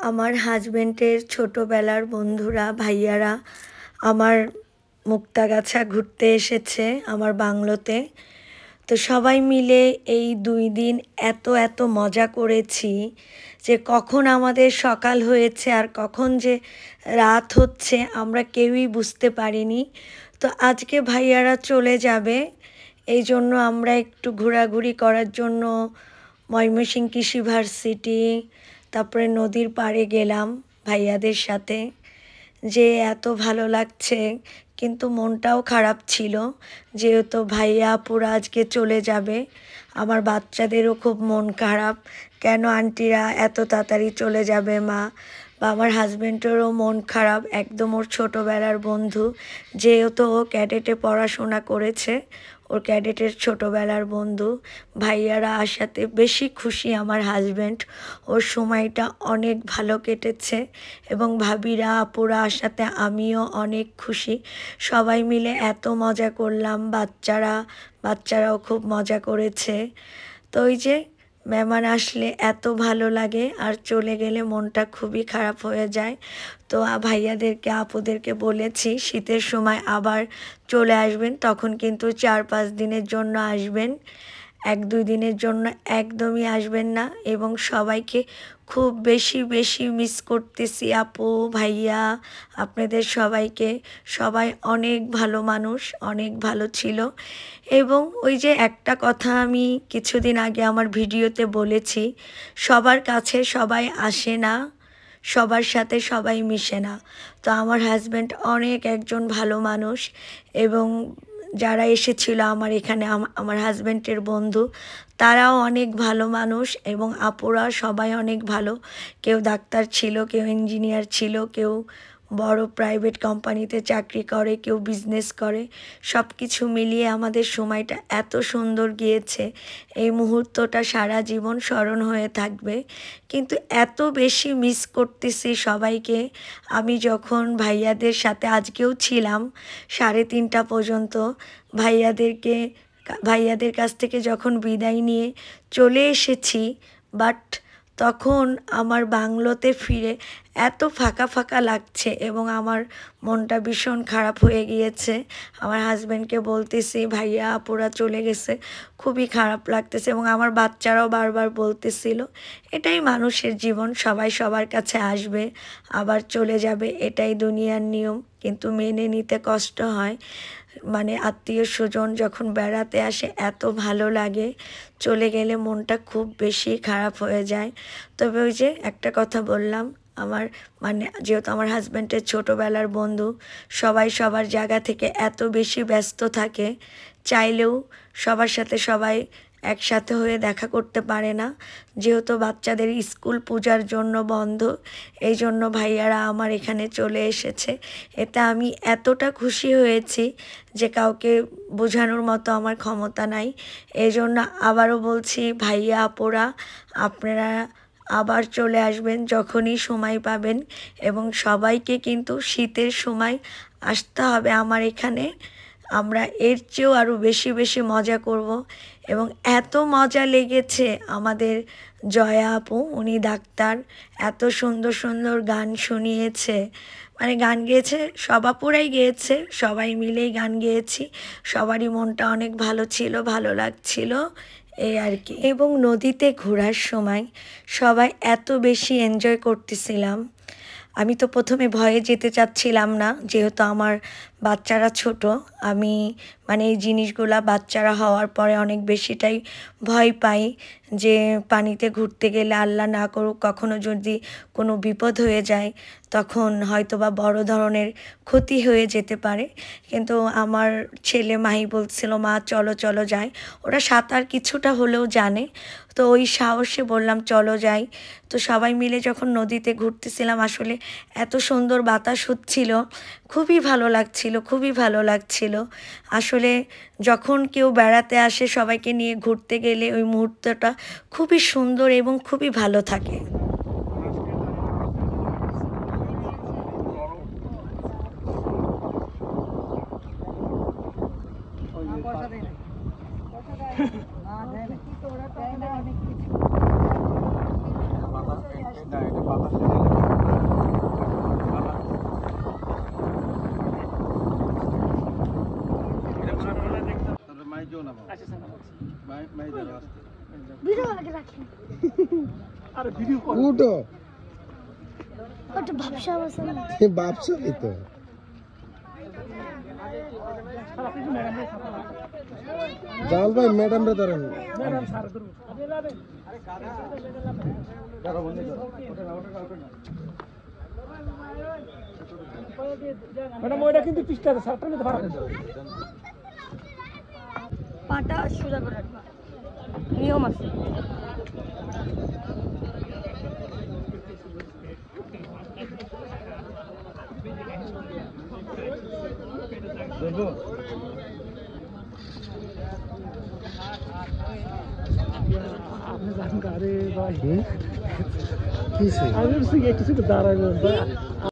আমার হাজবেন্ডের ছোটোবেলার বন্ধুরা ভাইয়ারা আমার মুক্তাগাছা ঘুরতে এসেছে আমার বাংলোতে। তো সবাই মিলে এই 2 দিন এত মজা করেছি যে কখন আমাদের সকাল হয়েছে আর কখন যে রাত হচ্ছে আমরা কেউই বুঝতে পারিনি। তো আজকে ভাইয়ারা চলে যাবে, এই জন্য আমরা একটু ঘোরাঘুরি করার জন্য ময়মনসিংহ কৃষি ভার্সিটি তারপরে নদীর পাড়ে গেলাম ভাইয়াদের সাথে। যে এত ভালো লাগছে, কিন্তু মনটাও খারাপ ছিল যেহেতু ভাইয়া আপুরা আজকে চলে যাবে। আমার বাচ্চাদেরও খুব মন খারাপ, কেন আন্টিরা এত তাড়াতাড়ি চলে যাবে মা। বা আমার হাজব্যান্ডেরও মন খারাপ, একদম ওর ছোটোবেলার বন্ধু, যেহেতু ও ক্যাডেটে পড়াশোনা করেছে, ওর ক্যাডেটের ছোটোবেলার বন্ধু। ভাইয়ারা আসাতে বেশি খুশি আমার হাজব্যান্ড, ওর সময়টা অনেক ভালো কেটেছে এবং ভাবিরা আপুরা আসাতে আমিও অনেক খুশি। সবাই মিলে এত মজা করলাম, বাচ্চারাও খুব মজা করেছে। তো ওই যে মেহমান আসলে এত ভালো লাগে আর চলে গেলে মনটা খুবই খারাপ হয়ে যায়। তো ভাইয়াদেরকে আপুদেরকে বলেছি শীতের সময় আবার চলে আসবেন, তখন কিন্তু 4-5 দিনের জন্য আসবেন, 1-2 দিনের জন্য একদমই আসবেন না। এবং সবাইকে খুব বেশি মিস করতেছি আপু ভাইয়া, আপনাদের সবাইকে। সবাই অনেক ভালো মানুষ, অনেক ভালো ছিল। এবং ওই যে একটা কথা আমি কিছুদিন আগে আমার ভিডিওতে বলেছি, সবার কাছে সবাই আসে না, সবার সাথে সবাই মিশে না। তো আমার হাজব্যান্ড অনেক একজন ভালো মানুষ এবং যারা এসেছিল আমার এখানে আমার হাজব্যান্ডের বন্ধু, তারাও অনেক ভালো মানুষ এবং আপুরা সবাই অনেক ভালো। কেউ ডাক্তার ছিল, কেউ ইঞ্জিনিয়ার ছিল, কেউ বড় প্রাইভেট কোম্পানিতে চাকরি করে, কেউ বিজনেস করে। সব কিছু মিলিয়ে আমাদের সময়টা এত সুন্দর গিয়েছে, এই মুহূর্তটা সারা জীবন স্মরণ হয়ে থাকবে। কিন্তু এত বেশি মিস করতেছি সবাইকে। আমি যখন ভাইয়াদের সাথে আজকেও ছিলাম 3:30 পর্যন্ত, ভাইয়াদের কাছ থেকে যখন বিদায় নিয়ে চলে এসেছি, বাট তখন আমার বাংলোতে ফিরে এত ফাঁকা লাগছে এবং আমার মনটা ভীষণ খারাপ হয়ে গিয়েছে। আমার হাজব্যান্ডকে বলতেছি ভাইয়া আপুরা চলে গেছে, খুবই খারাপ লাগতেছে। এবং আমার বাচ্চারাও বারবার বলতেছিল এটাই মানুষের জীবন, সবাই সবার কাছে আসবে আবার চলে যাবে, এটাই দুনিয়ার নিয়ম। কিন্তু মেনে নিতে কষ্ট হয়, মানে আত্মীয় স্বজন যখন বেড়াতে আসে এত ভালো লাগে, চলে গেলে মনটা খুব বেশি খারাপ হয়ে যায়। তবে ওই যে একটা কথা বললাম, আমার মানে যেহেতু আমার হাজব্যান্ডের ছোটোবেলার বন্ধু, সবাই সবার জায়গা থেকে এত বেশি ব্যস্ত থাকে, চাইলেও সবার সাথে সবাই একসাথে হয়ে দেখা করতে পারে না। যেহেতু বাচ্চাদের স্কুল পূজার জন্য বন্ধ, এই জন্য ভাইয়ারা আমার এখানে চলে এসেছে। এতে আমি এতটা খুশি হয়েছি যে কাউকে বোঝানোর মতো আমার ক্ষমতা নাই। এই জন্য আবারও বলছি ভাইয়া আপুরা, আপনারা আবার চলে আসবেন যখনই সময় পাবেন। এবং সবাইকে কিন্তু শীতের সময় আসতে হবে আমার এখানে, আমরা এর চেয়েও আরও বেশি মজা করব। এবং এত মজা লেগেছে আমাদের জয়া আপু, উনি ডাক্তার, এত সুন্দর গান শুনিয়েছে, মানে গান গেয়েছে, সব আপুরাই গেয়েছে, সবাই মিলেই গান গেয়েছি। সবারই মনটা অনেক ভালো ছিল, ভালো লাগছিল এই আর কি। এবং নদীতে ঘোরার সময় সবাই এত বেশি এনজয় করতেছিলাম। আমি তো প্রথমে ভয়ে যেতে চাচ্ছিলাম না, যেহেতু আমার বাচ্চারা ছোট। আমি মানে এই জিনিসগুলা বাচ্চারা হওয়ার পরে অনেক বেশিটাই ভয় পাই যে পানিতে ঘুরতে গেলে আল্লাহ না করুক কখনো যদি কোনো বিপদ হয়ে যায়, তখন হয়তো বা বড় ধরনের ক্ষতি হয়ে যেতে পারে। কিন্তু আমার ছেলে মাহি বলছিল মা চলো যাই, ওরা সাঁতার কিছুটা হলেও জানে। তো ওই সাহসে বললাম চলো যাই। তো সবাই মিলে যখন নদীতে ঘুরতেছিলাম, আসলে এত সুন্দর বাতাস হচ্ছিল, খুবই ভালো লাগছিল। আসলে যখন কেউ বেড়াতে আসে সবাইকে নিয়ে ঘুরতে গেলে ওই মুহূর্তটা খুবই সুন্দর এবং খুবই ভালো থাকে। জাল ভাই ম্যাডাম রে ধরেন ম্যাডাম ওইটা কিন্তু পিস্টা সারটা নিতে পারবে পাটা সোজা করে রাখবা নিয়ম আছে আপনি জান গারে ভাই কিসে আমি একটু দাঁড়াবেন